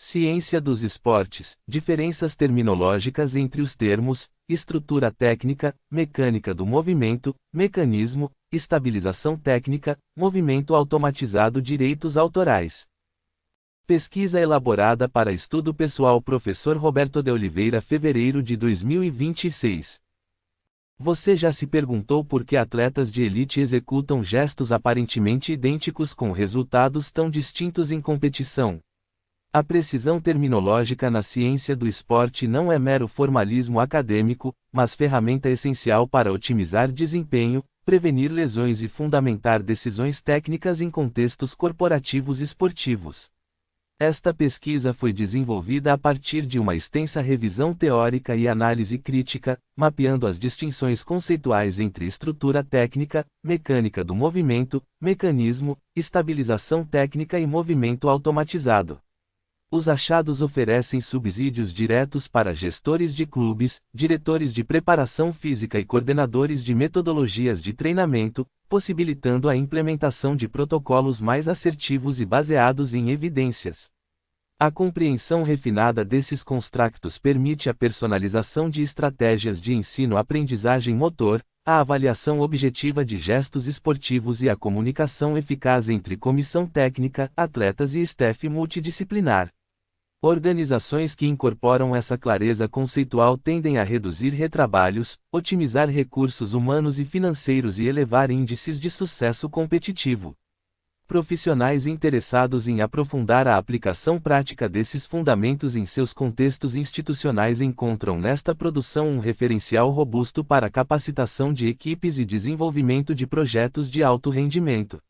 Ciência dos esportes, diferenças terminológicas entre os termos, estrutura técnica, mecânica do movimento, mecanismo, estabilização técnica, movimento automatizado, direitos autorais. Pesquisa elaborada para estudo pessoal Professor Roberto de Oliveira, fevereiro de 2026. Você já se perguntou por que atletas de elite executam gestos aparentemente idênticos com resultados tão distintos em competição? A precisão terminológica na ciência do esporte não é mero formalismo acadêmico, mas ferramenta essencial para otimizar desempenho, prevenir lesões e fundamentar decisões técnicas em contextos corporativos esportivos. Esta pesquisa foi desenvolvida a partir de uma extensa revisão teórica e análise crítica, mapeando as distinções conceituais entre estrutura técnica, mecânica do movimento, mecanismo, estabilização técnica e movimento automatizado. Os achados oferecem subsídios diretos para gestores de clubes, diretores de preparação física e coordenadores de metodologias de treinamento, possibilitando a implementação de protocolos mais assertivos e baseados em evidências. A compreensão refinada desses construtos permite a personalização de estratégias de ensino-aprendizagem motor, a avaliação objetiva de gestos esportivos e a comunicação eficaz entre comissão técnica, atletas e staff multidisciplinar. Organizações que incorporam essa clareza conceitual tendem a reduzir retrabalhos, otimizar recursos humanos e financeiros e elevar índices de sucesso competitivo. Profissionais interessados em aprofundar a aplicação prática desses fundamentos em seus contextos institucionais encontram nesta produção um referencial robusto para capacitação de equipes e desenvolvimento de projetos de alto rendimento.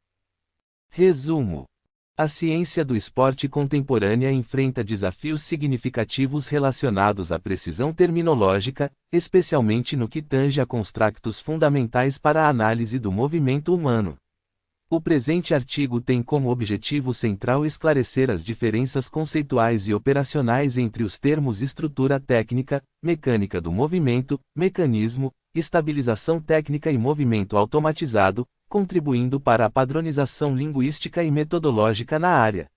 Resumo: a ciência do esporte contemporânea enfrenta desafios significativos relacionados à precisão terminológica, especialmente no que tange a construtos fundamentais para a análise do movimento humano. O presente artigo tem como objetivo central esclarecer as diferenças conceituais e operacionais entre os termos estrutura técnica, mecânica do movimento, mecanismo, estabilização técnica e movimento automatizado, contribuindo para a padronização linguística e metodológica na área.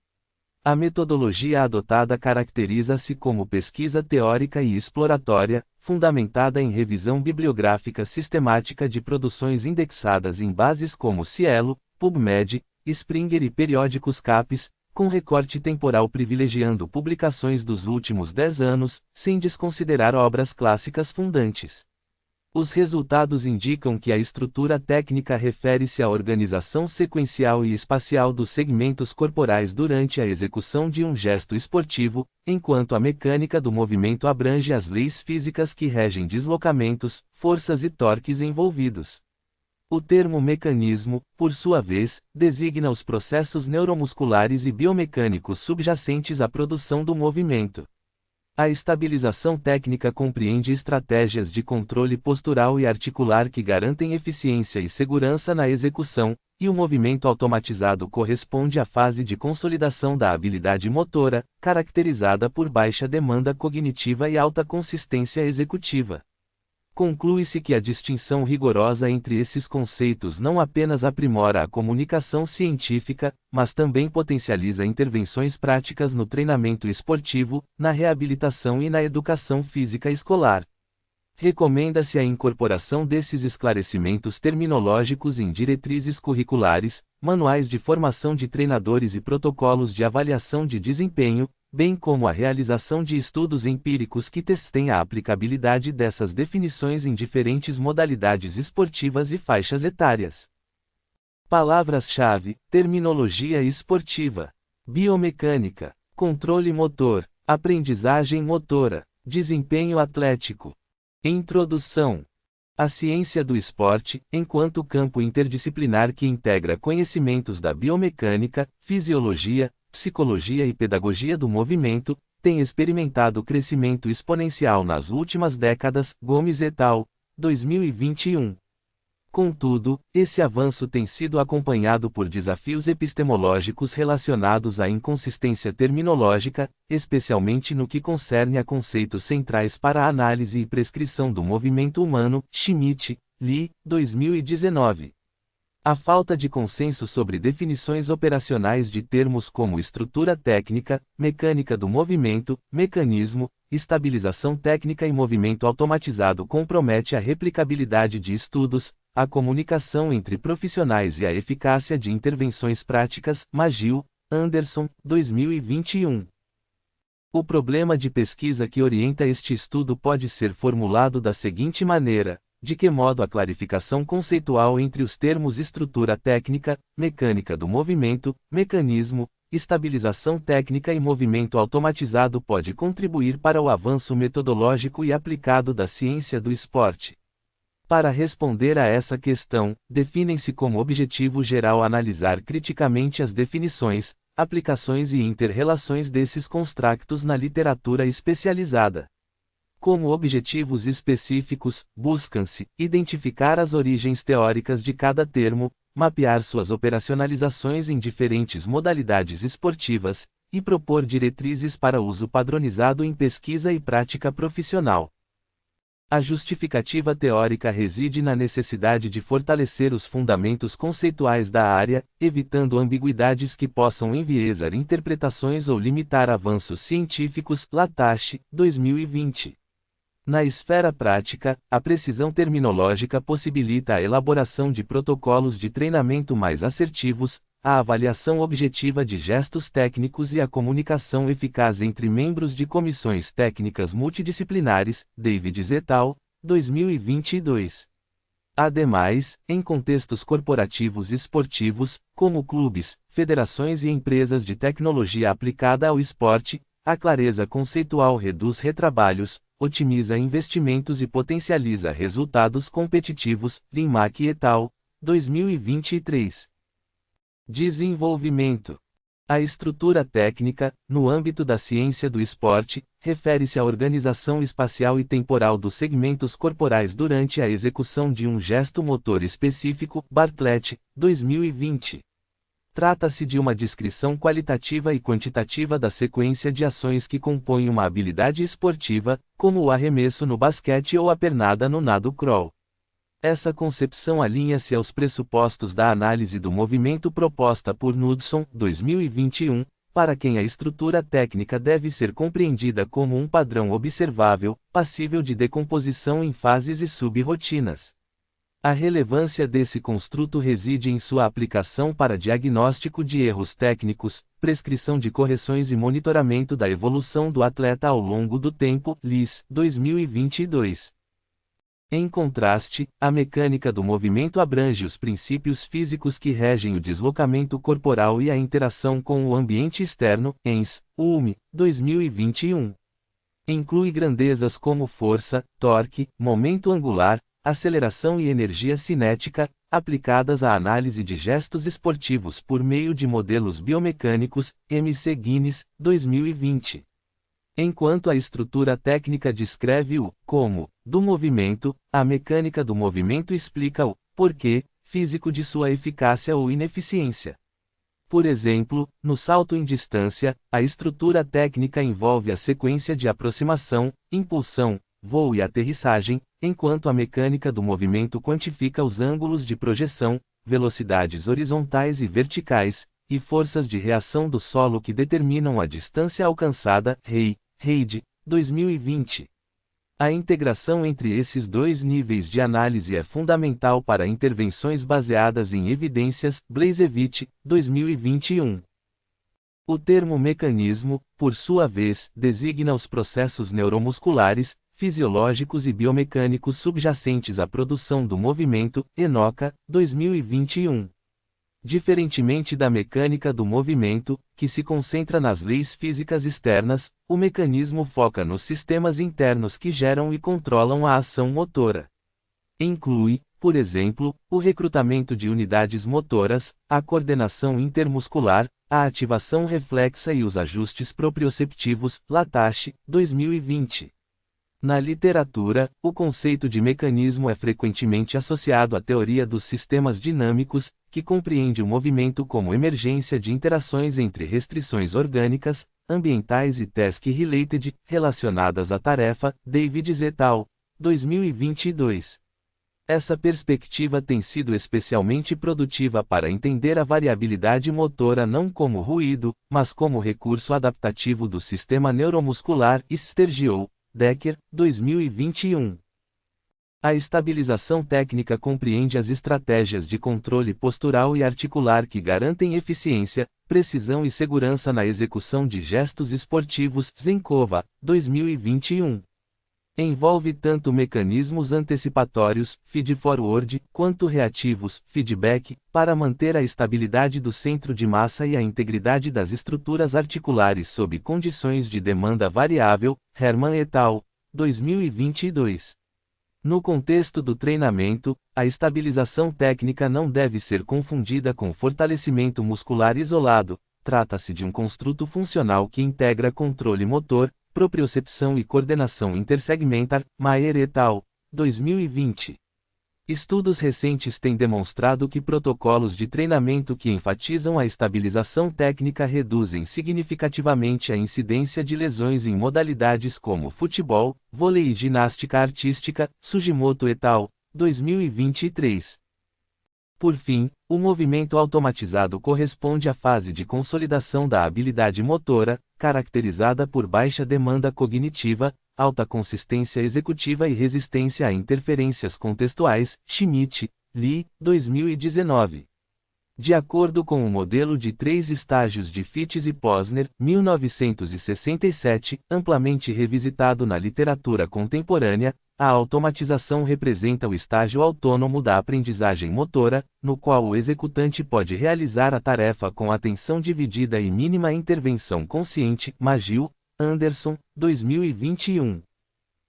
A metodologia adotada caracteriza-se como pesquisa teórica e exploratória, fundamentada em revisão bibliográfica sistemática de produções indexadas em bases como Cielo, PubMed, Springer e periódicos CAPES, com recorte temporal privilegiando publicações dos últimos 10 anos, sem desconsiderar obras clássicas fundantes. Os resultados indicam que a estrutura técnica refere-se à organização sequencial e espacial dos segmentos corporais durante a execução de um gesto esportivo, enquanto a mecânica do movimento abrange as leis físicas que regem deslocamentos, forças e torques envolvidos. O termo mecanismo, por sua vez, designa os processos neuromusculares e biomecânicos subjacentes à produção do movimento. A estabilização técnica compreende estratégias de controle postural e articular que garantem eficiência e segurança na execução, e o movimento automatizado corresponde à fase de consolidação da habilidade motora, caracterizada por baixa demanda cognitiva e alta consistência executiva. Conclui-se que a distinção rigorosa entre esses conceitos não apenas aprimora a comunicação científica, mas também potencializa intervenções práticas no treinamento esportivo, na reabilitação e na educação física escolar. Recomenda-se a incorporação desses esclarecimentos terminológicos em diretrizes curriculares, manuais de formação de treinadores e protocolos de avaliação de desempenho, bem como a realização de estudos empíricos que testem a aplicabilidade dessas definições em diferentes modalidades esportivas e faixas etárias. Palavras-chave: terminologia esportiva, biomecânica, controle motor, aprendizagem motora, desempenho atlético. Introdução: a ciência do esporte, enquanto campo interdisciplinar que integra conhecimentos da biomecânica, fisiologia, psicologia e pedagogia do movimento, tem experimentado crescimento exponencial nas últimas décadas. Gomes et al., 2021. Contudo, esse avanço tem sido acompanhado por desafios epistemológicos relacionados à inconsistência terminológica, especialmente no que concerne a conceitos centrais para a análise e prescrição do movimento humano. Schmidt, Lee, 2019. A falta de consenso sobre definições operacionais de termos como estrutura técnica, mecânica do movimento, mecanismo, estabilização técnica e movimento automatizado compromete a replicabilidade de estudos, a comunicação entre profissionais e a eficácia de intervenções práticas. Magil, Anderson, 2021. O problema de pesquisa que orienta este estudo pode ser formulado da seguinte maneira: de que modo a clarificação conceitual entre os termos estrutura técnica, mecânica do movimento, mecanismo, estabilização técnica e movimento automatizado pode contribuir para o avanço metodológico e aplicado da ciência do esporte. Para responder a essa questão, definem-se como objetivo geral analisar criticamente as definições, aplicações e inter-relações desses construtos na literatura especializada. Como objetivos específicos, buscam-se identificar as origens teóricas de cada termo, mapear suas operacionalizações em diferentes modalidades esportivas, e propor diretrizes para uso padronizado em pesquisa e prática profissional. A justificativa teórica reside na necessidade de fortalecer os fundamentos conceituais da área, evitando ambiguidades que possam enviesar interpretações ou limitar avanços científicos. Latache, 2020. Na esfera prática, a precisão terminológica possibilita a elaboração de protocolos de treinamento mais assertivos, a avaliação objetiva de gestos técnicos e a comunicação eficaz entre membros de comissões técnicas multidisciplinares. Davids et al., 2022. Ademais, em contextos corporativos esportivos, como clubes, federações e empresas de tecnologia aplicada ao esporte, a clareza conceitual reduz retrabalhos, otimiza investimentos e potencializa resultados competitivos. Limack et al., 2023. Desenvolvimento. A estrutura técnica, no âmbito da ciência do esporte, refere-se à organização espacial e temporal dos segmentos corporais durante a execução de um gesto motor específico. Bartlett, 2020. Trata-se de uma descrição qualitativa e quantitativa da sequência de ações que compõem uma habilidade esportiva, como o arremesso no basquete ou a pernada no nado crawl. Essa concepção alinha-se aos pressupostos da análise do movimento proposta por Knudson, 2021, para quem a estrutura técnica deve ser compreendida como um padrão observável, passível de decomposição em fases e sub-rotinas. A relevância desse construto reside em sua aplicação para diagnóstico de erros técnicos, prescrição de correções e monitoramento da evolução do atleta ao longo do tempo. Liss, 2022. Em contraste, a mecânica do movimento abrange os princípios físicos que regem o deslocamento corporal e a interação com o ambiente externo. Ens, Ulm, 2021. Inclui grandezas como força, torque, momento angular, aceleração e energia cinética, aplicadas à análise de gestos esportivos por meio de modelos biomecânicos. M.C. Guinness, 2020. Enquanto a estrutura técnica descreve o como do movimento, a mecânica do movimento explica o porquê físico de sua eficácia ou ineficiência. Por exemplo, no salto em distância, a estrutura técnica envolve a sequência de aproximação, impulsão, voo e aterrissagem, enquanto a mecânica do movimento quantifica os ângulos de projeção, velocidades horizontais e verticais, e forças de reação do solo que determinam a distância alcançada. Reid, 2020. A integração entre esses dois níveis de análise é fundamental para intervenções baseadas em evidências. Blazevich, 2021. O termo mecanismo, por sua vez, designa os processos neuromusculares, fisiológicos e biomecânicos subjacentes à produção do movimento. Enoka, 2021. Diferentemente da mecânica do movimento, que se concentra nas leis físicas externas, o mecanismo foca nos sistemas internos que geram e controlam a ação motora. Inclui, por exemplo, o recrutamento de unidades motoras, a coordenação intermuscular, a ativação reflexa e os ajustes proprioceptivos. Latache, 2020. Na literatura, o conceito de mecanismo é frequentemente associado à teoria dos sistemas dinâmicos, que compreende o movimento como emergência de interações entre restrições orgânicas, ambientais e task-related, relacionadas à tarefa. Davids et al., 2022. Essa perspectiva tem sido especialmente produtiva para entender a variabilidade motora não como ruído, mas como recurso adaptativo do sistema neuromuscular, Sturgeon, Decker, 2021. A estabilização técnica compreende as estratégias de controle postural e articular que garantem eficiência, precisão e segurança na execução de gestos esportivos, Zenkova, 2021. Envolve tanto mecanismos antecipatórios, feed-forward, quanto reativos, feedback, para manter a estabilidade do centro de massa e a integridade das estruturas articulares sob condições de demanda variável, Herman et al., 2022. No contexto do treinamento, a estabilização técnica não deve ser confundida com fortalecimento muscular isolado, trata-se de um construto funcional que integra controle motor, propriocepção e coordenação intersegmentar, Maher et al., 2020. Estudos recentes têm demonstrado que protocolos de treinamento que enfatizam a estabilização técnica reduzem significativamente a incidência de lesões em modalidades como futebol, vôlei e ginástica artística, Sugimoto et al., 2023. Por fim, o movimento automatizado corresponde à fase de consolidação da habilidade motora, caracterizada por baixa demanda cognitiva, alta consistência executiva e resistência a interferências contextuais, Schmidt, Lee, 2019. De acordo com o modelo de 3 estágios de Fitts e Posner, 1967, amplamente revisitado na literatura contemporânea, a automatização representa o estágio autônomo da aprendizagem motora, no qual o executante pode realizar a tarefa com atenção dividida e mínima intervenção consciente, Magill, Anderson, 2021.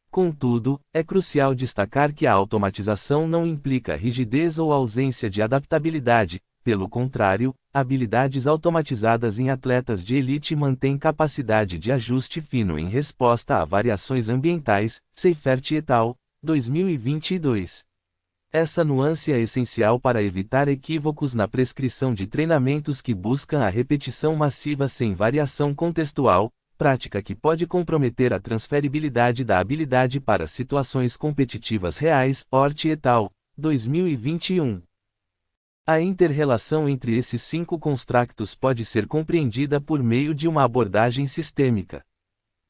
Contudo, é crucial destacar que a automatização não implica rigidez ou ausência de adaptabilidade. Pelo contrário, habilidades automatizadas em atletas de elite mantêm capacidade de ajuste fino em resposta a variações ambientais, Seifert et al., 2022. Essa nuance é essencial para evitar equívocos na prescrição de treinamentos que buscam a repetição massiva sem variação contextual, prática que pode comprometer a transferibilidade da habilidade para situações competitivas reais, Hort et al., 2021. A inter-relação entre esses 5 construtos pode ser compreendida por meio de uma abordagem sistêmica.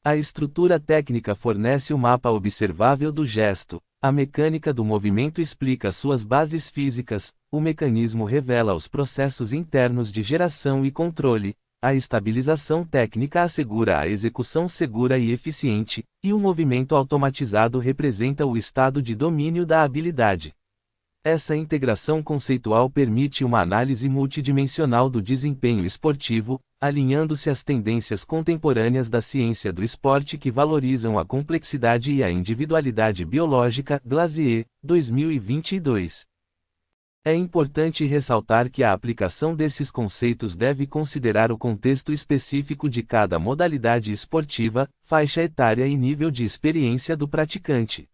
A estrutura técnica fornece o mapa observável do gesto, a mecânica do movimento explica suas bases físicas, o mecanismo revela os processos internos de geração e controle, a estabilização técnica assegura a execução segura e eficiente, e o movimento automatizado representa o estado de domínio da habilidade. Essa integração conceitual permite uma análise multidimensional do desempenho esportivo, alinhando-se às tendências contemporâneas da ciência do esporte que valorizam a complexidade e a individualidade biológica, Glazier, 2022. É importante ressaltar que a aplicação desses conceitos deve considerar o contexto específico de cada modalidade esportiva, faixa etária e nível de experiência do praticante.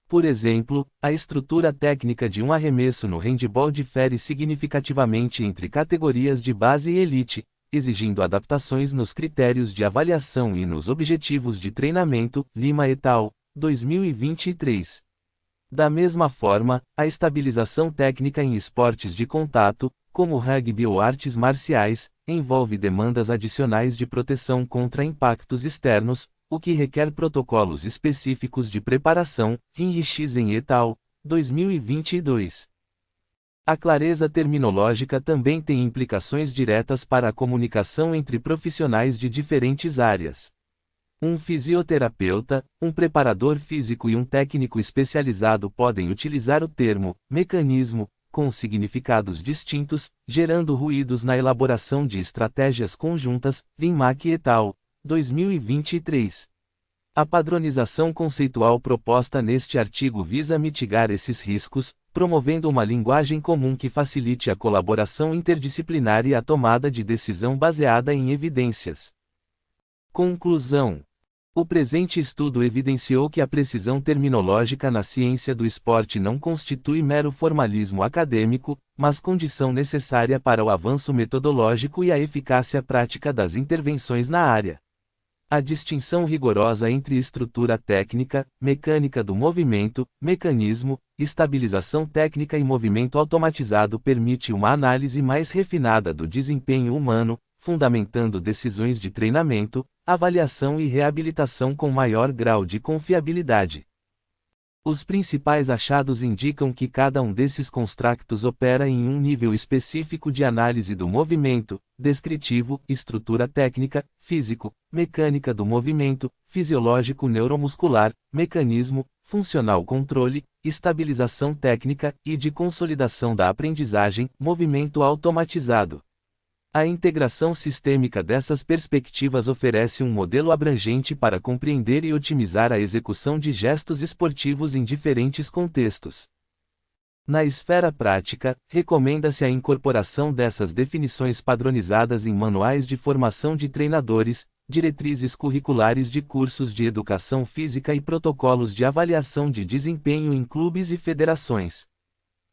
Por exemplo, a estrutura técnica de um arremesso no handebol difere significativamente entre categorias de base e elite, exigindo adaptações nos critérios de avaliação e nos objetivos de treinamento, Lima et al., 2023. Da mesma forma, a estabilização técnica em esportes de contato, como rugby ou artes marciais, envolve demandas adicionais de proteção contra impactos externos, o que requer protocolos específicos de preparação, Hinrichsen et al., 2022. A clareza terminológica também tem implicações diretas para a comunicação entre profissionais de diferentes áreas. Um fisioterapeuta, um preparador físico e um técnico especializado podem utilizar o termo mecanismo com significados distintos, gerando ruídos na elaboração de estratégias conjuntas, Rinmack et al., 2023. A padronização conceitual proposta neste artigo visa mitigar esses riscos, promovendo uma linguagem comum que facilite a colaboração interdisciplinar e a tomada de decisão baseada em evidências. Conclusão. O presente estudo evidenciou que a precisão terminológica na ciência do esporte não constitui mero formalismo acadêmico, mas condição necessária para o avanço metodológico e a eficácia prática das intervenções na área. A distinção rigorosa entre estrutura técnica, mecânica do movimento, mecanismo, estabilização técnica e movimento automatizado permite uma análise mais refinada do desempenho humano, fundamentando decisões de treinamento, avaliação e reabilitação com maior grau de confiabilidade. Os principais achados indicam que cada um desses construtos opera em um nível específico de análise do movimento, descritivo, estrutura técnica, físico, mecânica do movimento, fisiológico neuromuscular, mecanismo, funcional controle, estabilização técnica e de consolidação da aprendizagem, movimento automatizado. A integração sistêmica dessas perspectivas oferece um modelo abrangente para compreender e otimizar a execução de gestos esportivos em diferentes contextos. Na esfera prática, recomenda-se a incorporação dessas definições padronizadas em manuais de formação de treinadores, diretrizes curriculares de cursos de educação física e protocolos de avaliação de desempenho em clubes e federações.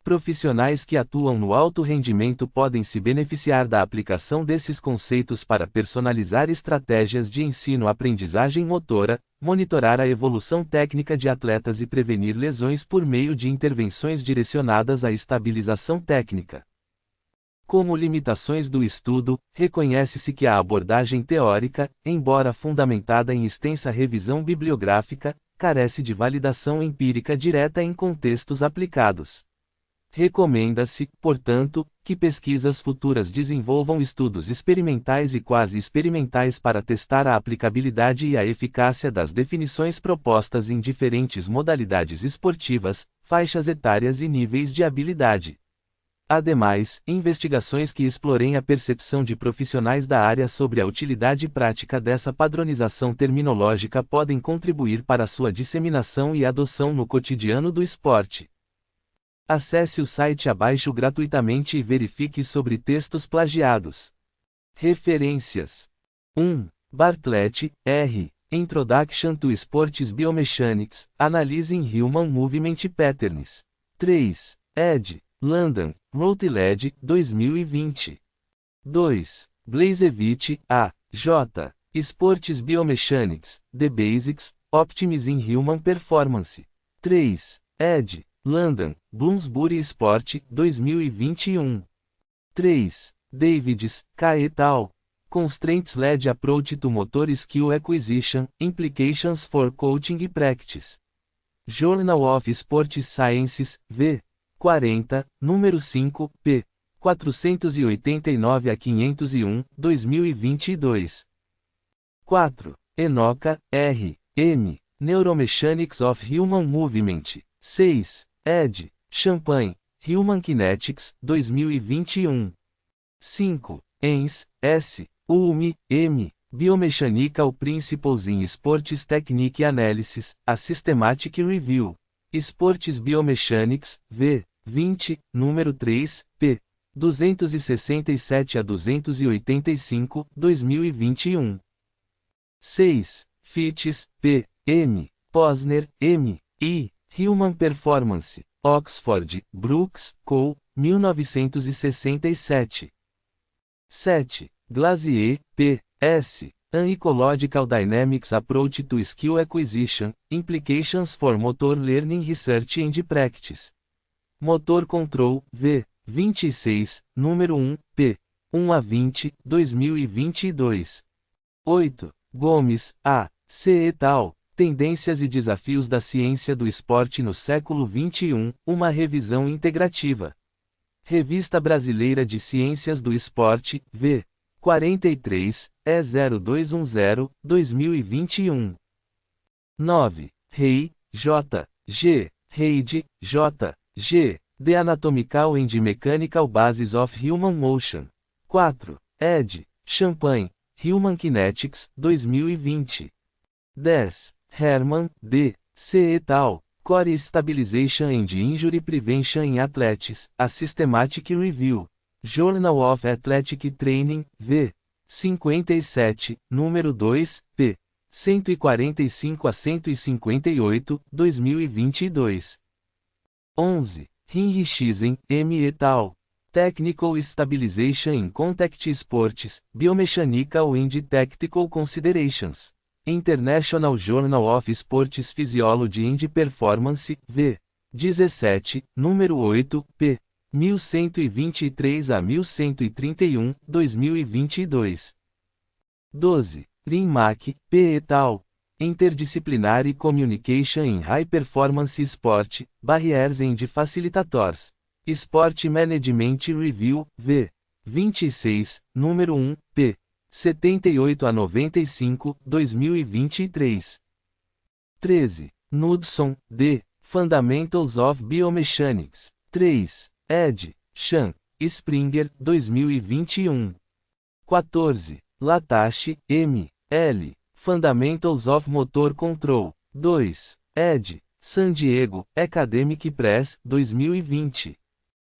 Profissionais que atuam no alto rendimento podem se beneficiar da aplicação desses conceitos para personalizar estratégias de ensino-aprendizagem motora, monitorar a evolução técnica de atletas e prevenir lesões por meio de intervenções direcionadas à estabilização técnica. Como limitações do estudo, reconhece-se que a abordagem teórica, embora fundamentada em extensa revisão bibliográfica, carece de validação empírica direta em contextos aplicados. Recomenda-se, portanto, que pesquisas futuras desenvolvam estudos experimentais e quase experimentais para testar a aplicabilidade e a eficácia das definições propostas em diferentes modalidades esportivas, faixas etárias e níveis de habilidade. Ademais, investigações que explorem a percepção de profissionais da área sobre a utilidade prática dessa padronização terminológica podem contribuir para sua disseminação e adoção no cotidiano do esporte. Acesse o site abaixo gratuitamente e verifique sobre textos plagiados. Referências: 1. Bartlett, R. Introduction to Sports Biomechanics, Analyzing Human Movement Patterns. 3. ed. London, Routledge, 2020. 2. Blazevich, A. J. Sports Biomechanics, The Basics, Optimizing Human Performance. 3. ed. London, Bloomsbury Sport, 2021. 3. Davids, K. et al. Constraints-led Approach to Motor Skill Acquisition, Implications for Coaching Practice. Journal of Sports Sciences, v. 40, número 5, p. 489 a 501, 2022. 4. Enoka, R. M. Neuromechanics of Human Movement. 6. ed. Champagne, Human Kinetics, 2021. 5. Ens, S. Ulm, M. Biomechanical Principles in Sports Technique Analysis, A Systematic Review. Sports Biomechanics, v. 20, número 3, p. 267 a 285, 2021. 6. Fitts, P. M. Posner, M. I. Human Performance, Oxford, Brooks, Co., 1967. 7. Glazier, P. S. An Ecological Dynamics Approach to Skill Acquisition, Implications for Motor Learning Research and Practice. Motor Control, v. 26, número 1, p. 1 a 20, 2022. 8. Gomes, A. C. et al. Tendências e Desafios da Ciência do Esporte no Século XXI, uma revisão integrativa. Revista Brasileira de Ciências do Esporte, v. 43, E0210, 2021. 9. Rey, J. G. Reid, J. G. The Anatomical and Mechanical Basis of Human Motion. 4. ed. Champagne, Human Kinetics, 2020. 10. Herman, D. C. et al. Core Stabilization and Injury Prevention in Athletes, A Systematic Review. Journal of Athletic Training, v. 57, número 2, p. 145 a 158, 2022. 11. Hinrichsen, M. et al. Technical Stabilization in Contact Sports, Biomechanical and Tactical Considerations. International Journal of Sports Physiology and Performance, v. 17, número 8, p. 1123 a 1131, 2022. 12. Rimac, P. et al. Interdisciplinary Communication in High Performance Sport, Barriers and Facilitators. Sport Management Review, v. 26, número 1, p. 78 a 95, 2023. 13. Knudson, D. Fundamentals of Biomechanics. 3. Ed. Chan. Springer, 2021. 14. Latache, M. L. Fundamentals of Motor Control. 2. Ed. San Diego, Academic Press, 2020.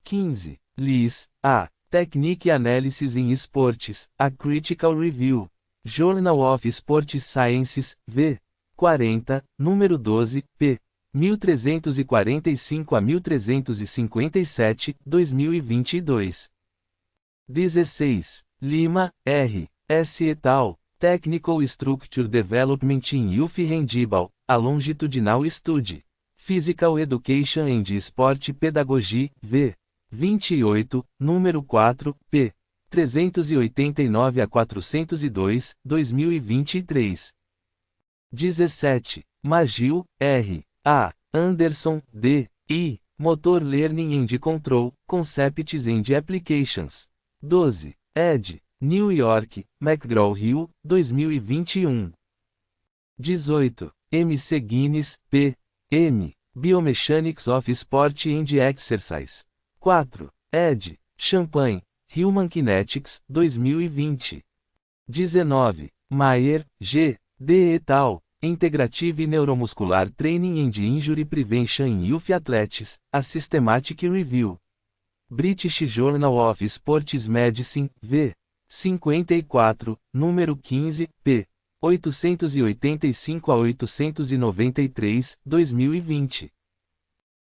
15. Liz, A. Technique Analysis in Sports, A Critical Review. Journal of Sports Sciences, v. 40, número 12, p. 1345 a 1357, 2022. 16. Lima, R. S. et al. Technical Structure Development in Youth Handball, A Longitudinal Study. Physical Education and Sport Pedagogy, v. 28, número 4, p. 389 a 402, 2023. 17. Magil, R. A. Anderson, D. I. Motor Learning and Control, Concepts and Applications. 12. Ed. New York, McGraw-Hill, 2021. 18. M.C. Guinness, P. M. Biomechanics of Sport and Exercise. 4. Ed. Champagne, Human Kinetics, 2020. 19. Maier, G. D. et al. Integrative Neuromuscular Training and Injury Prevention in Youth Athletes, A Systematic Review. British Journal of Sports Medicine, v. 54, número 15, p. 885 a 893, 2020.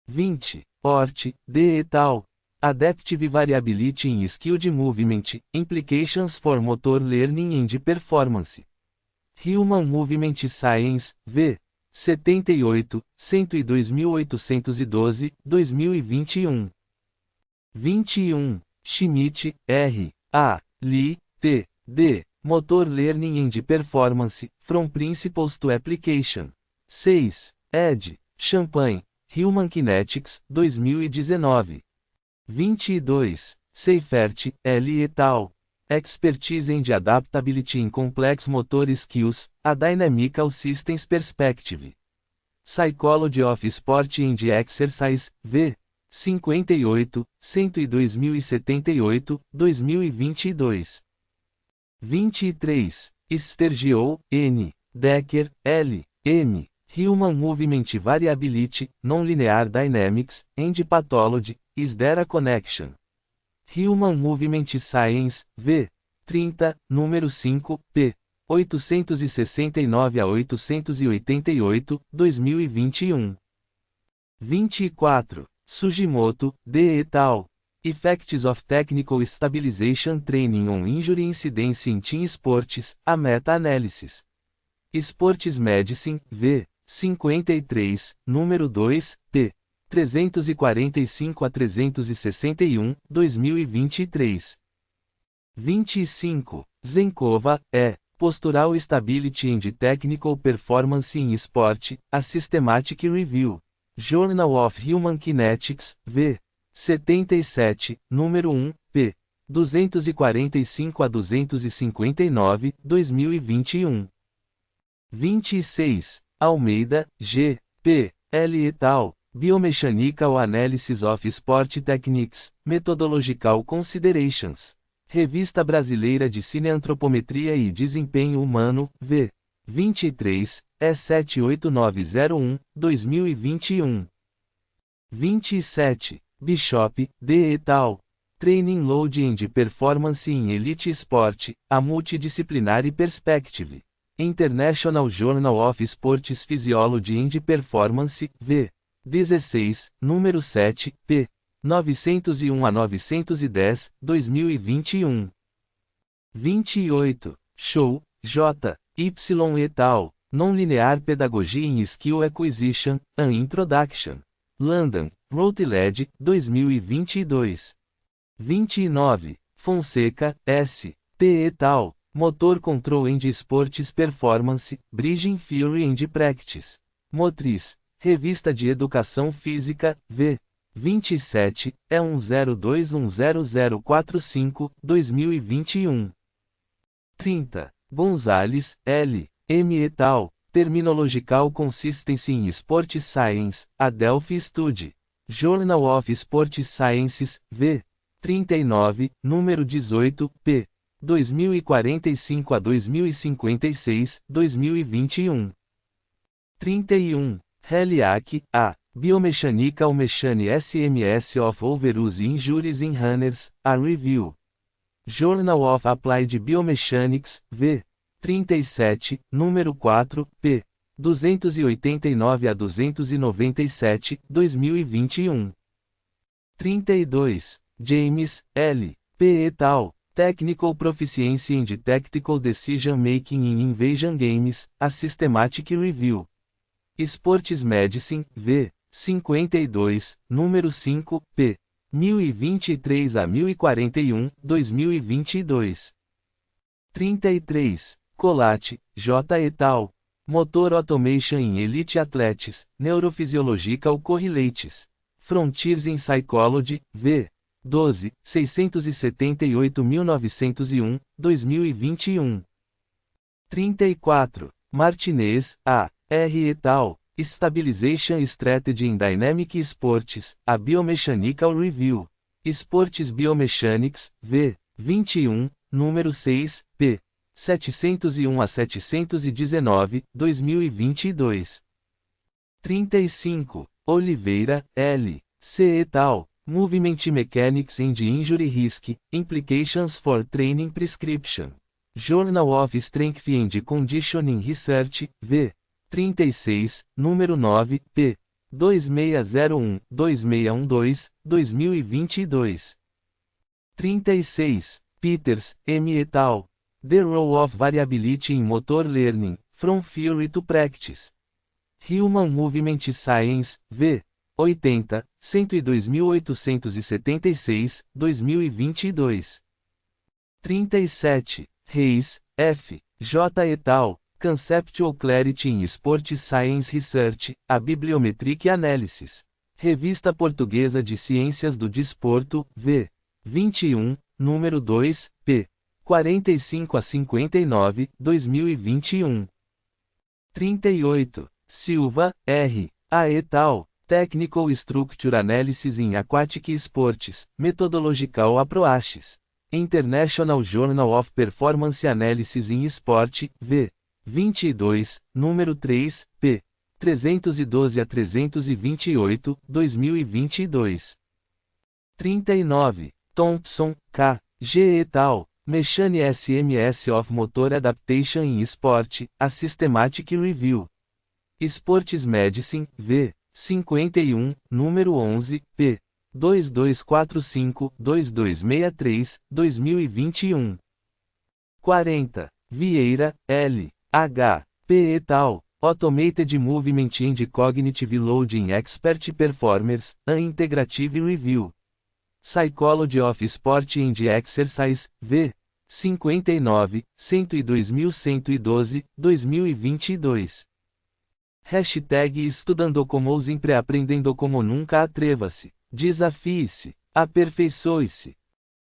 20. Ort, D. et al. Adaptive Variability in Skilled Movement, Implications for Motor Learning and Performance. Human Movement Science, v. 78, 102.812, 2021. 21. Schmidt, R. A. Lee, T. D. Motor Learning and Performance, From Principles to Application. 6. Ed. Champagne, Human Kinetics, 2019. 22. Seifert, L. et al. Expertise and Adaptability in Complex Motor Skills, A Dynamical Systems Perspective. Psychology of Sport and Exercise, v. 58, 102.078, 2022. 23. Sturgeon, N. Decker, L. M. Human Movement Variability, Nonlinear Dynamics, and Pathology, Is There a Connection? Human Movement Science, v. 30, número 5, p. 869 a 888, 2021. 24. Sugimoto, D. et al. Effects of Technical Stabilization Training on Injury Incidence in Team Sports, A Meta-Analysis. Sports Medicine, v. 53, número 2, p. 345 a 361, 2023. 25. Zenkova, E. Postural Stability and Technical Performance in Sport, A Systematic Review. Journal of Human Kinetics, v. 77, número 1, p. 245 a 259, 2021. 26. Almeida, G. P. L. et al. Biomechanical Analysis of Sport Techniques, Methodological Considerations. Revista Brasileira de Cineantropometria e Desempenho Humano, v. 23, E78901, 2021. 27. Bishop, D. et al. Training Load and Performance in Elite Sport, A Multidisciplinary Perspective. International Journal of Sports Physiology and Performance, v. 16, número 7, p. 901 a 910, 2021. 28. Show, J. Y et al., Non-Linear Pedagogy in Skill Acquisition, An Introduction. London, Routledge, 2022. 29. Fonseca, S. T. et al., Motor Control and Sports Performance, Bridging Theory and Practice. Motriz, Revista de Educação Física, V. 27, E10210045, 2021. 30. Gonzalez, L. M. et al., Terminological Consistency in Sports Science, Adelphi Study. Journal of Sports Sciences, V. 39, número 18, p. 2045 a 2056, 2021. 31. Heliak, A. Biomechanical Machine SMS of Overuse Injuries in Runners, a Review. Journal of Applied Biomechanics, V. 37, número 4, p. 289 a 297, 2021. 32. James, L. P. et al., Technical Proficiency and Tactical Decision Making in Invasion Games, a Systematic Review. Sports Medicine, V. 52, número 5, p. 1023 a 1041, 2022. 33. Colat, J. et al., Motor Automation in Elite Athletes, Neurophysiological Correlates. Frontiers in Psychology, V. 12, 678.901, 2021. 34. Martinez, A. R. et al., Stabilization Strategy in Dynamic Sports, a Biomechanical Review. Sports Biomechanics, V. 21, número 6, p. 701 a 719, 2022. 35. Oliveira, L. C. et al., Movement Mechanics and Injury Risk, Implications for Training Prescription. Journal of Strength and Conditioning Research, V. 36, número 9, p. 2601, 2612, 2022. 36. Peters, M. et al., The Role of Variability in Motor Learning, From Theory to Practice. Human Movement Science, V. 80, 102.876, 2022. 37. Reis, F. J. et al., Conceptual Clarity in Sports Science Research, a Bibliometric Analysis. Revista Portuguesa de Ciências do Desporto, V. 21, número 2, p. 45 a 59, 2021. 38. Silva, R. A. et al., Technical Structure Analysis in Aquatic Sports, Methodological Approaches. International Journal of Performance Analysis in Sport, V. 22, número 3, p. 312 a 328, 2022. 39. Thompson, K. G. et al., Machine SMS of Motor Adaptation in Sport, a Systematic Review. Sports Medicine, V. 51, número 11, p. 2245, 2263, 2021. 40. Vieira, L. H. P. et al., Automated Movement and Cognitive Loading Expert Performers, an Integrative Review. Psychology of Sport and Exercise, V. 59, 102.112, 2022. Hashtag Estudando como sempre aprendendo como nunca atreva-se, desafie-se, aperfeiçoe-se.